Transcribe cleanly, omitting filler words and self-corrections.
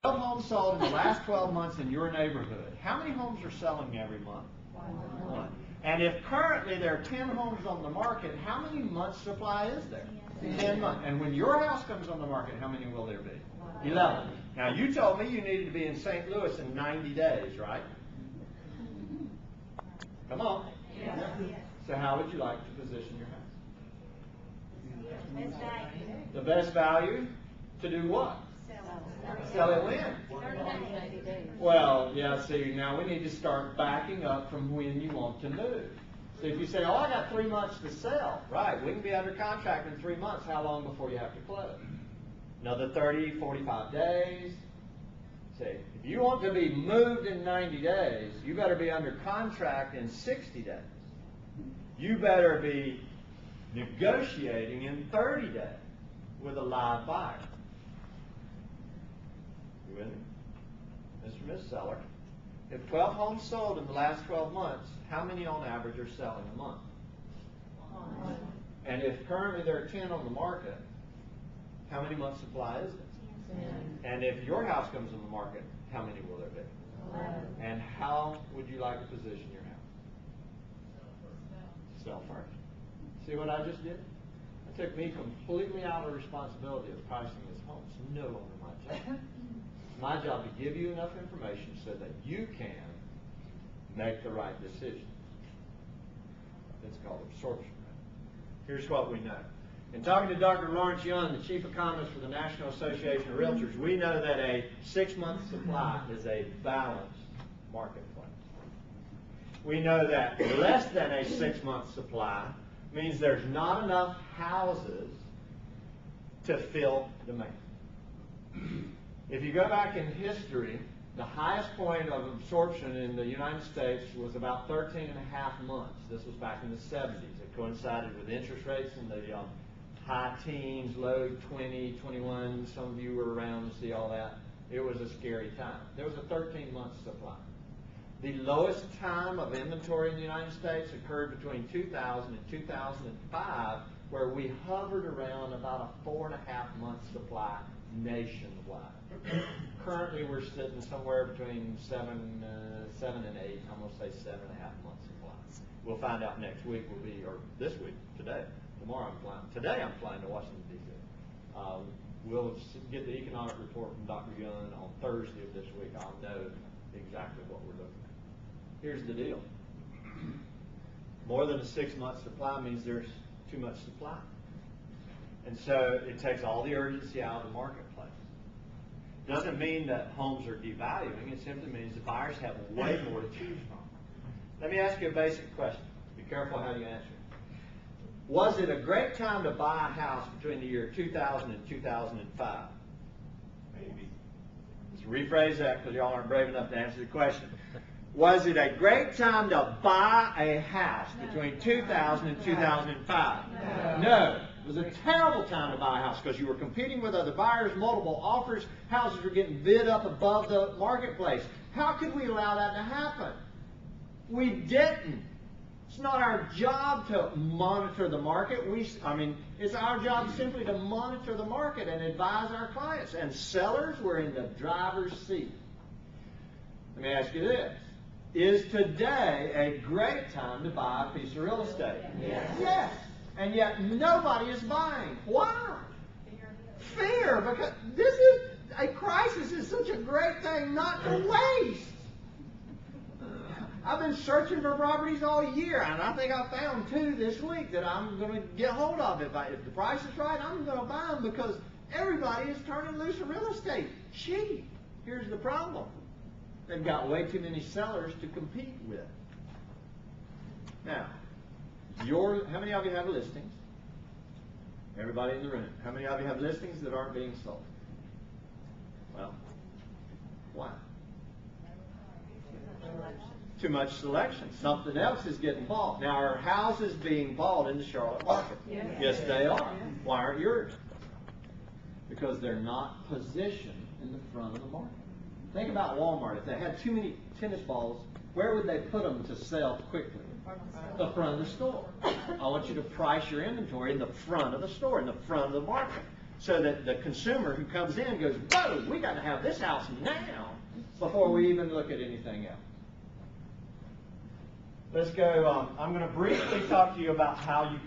12 homes sold in the last 12 months in your neighborhood. How many homes are selling every month? One. And if currently there are 10 homes on the market, how many months supply is there? 10 months. And when your house comes on the market, how many will there be? 11. Now you told me you needed to be in St. Louis in 90 days, right? Come on. Yes. So how would you like to position your house? Best value. The best value to do what? Sell it when? 30 days. Well, yeah, see, now we need to start backing up from when you want to move. So if you say, oh, I got 3 months to sell, right, we can be under contract in 3 months. How long before you have to close? Another 30, 45 days. See, if you want to be moved in 90 days, you better be under contract in 60 days. You better be negotiating in 30 days with a live buyer. You with me? Mr. and Ms. Seller, if 12 homes sold in the last 12 months, how many on average are selling a month? 1. And if currently there are 10 on the market, how many months supply is it? 10. And if your house comes on the market, how many will there be? 11. And how would you like to position your house? Sell first. See what I just did? It took me completely out of the responsibility of pricing this home. It's no longer my job. It's my job to give you enough information so that you can make the right decision. It's called absorption. Here's what we know. In talking to Dr. Lawrence Young, the chief economist for the National Association of Realtors, we know that a 6-month supply is a balanced marketplace. We know that less than a 6-month supply means there's not enough houses to fill demand. If you go back in history, the highest point of absorption in the United States was about 13 and a half months. This was back in the 70s. It coincided with interest rates in the high teens, low 20, 21. Some of you were around to see all that. It was a scary time. There was a 13-month supply. The lowest time of inventory in the United States occurred between 2000 and 2005, where we hovered around about a 4.5-month supply nationwide. Currently, we're sitting somewhere between 7 and 8. I'm going to say 7.5 months supply. We'll find out next week. Or this week, today. Tomorrow I'm flying. Today I'm flying to Washington, D.C. We'll get the economic report from Dr. Young on Thursday of this week. I'll know exactly what we're looking at. Here's the deal. More than a 6-month supply means there's too much supply. And so it takes all the urgency out of the marketplace. Doesn't mean that homes are devaluing. It simply means the buyers have way more to choose from. Let me ask you a basic question. Be careful how you answer it. Was it a great time to buy a house between the year 2000 and 2005? Maybe. Let's rephrase that because y'all aren't brave enough to answer the question. Was it a great time to buy a house between 2000 and 2005? No. It was a terrible time to buy a house because you were competing with other buyers, multiple offers, houses were getting bid up above the marketplace. How could we allow that to happen? We didn't. It's not our job to monitor the market. It's our job simply to monitor the market and advise our clients. And sellers were in the driver's seat. Let me ask you this. Is today a great time to buy a piece of real estate? Yes. Yes. And yet nobody is buying. Why? Fear. Because a crisis is such a great thing not to waste. I've been searching for properties all year, and I think I found 2 this week that I'm going to get hold of. If the price is right, I'm going to buy them because everybody is turning loose of real estate. Cheap. Here's the problem. They've got way too many sellers to compete with. Now, how many of you have listings? Everybody in the room. How many of you have listings that aren't being sold? Well, why? Too much selection. Something else is getting bought. Now, are houses being bought in the Charlotte market? Yes, they are. Why aren't yours? Because they're not positioned in the front of the market. Think about Walmart. If they had too many tennis balls, where would they put them to sell quickly? The front of the store. I want you to price your inventory in the front of the store, in the front of the market. so that the consumer who comes in goes, whoa, we got to have this house now before we even look at anything else. Let's go, I'm going to briefly talk to you about how you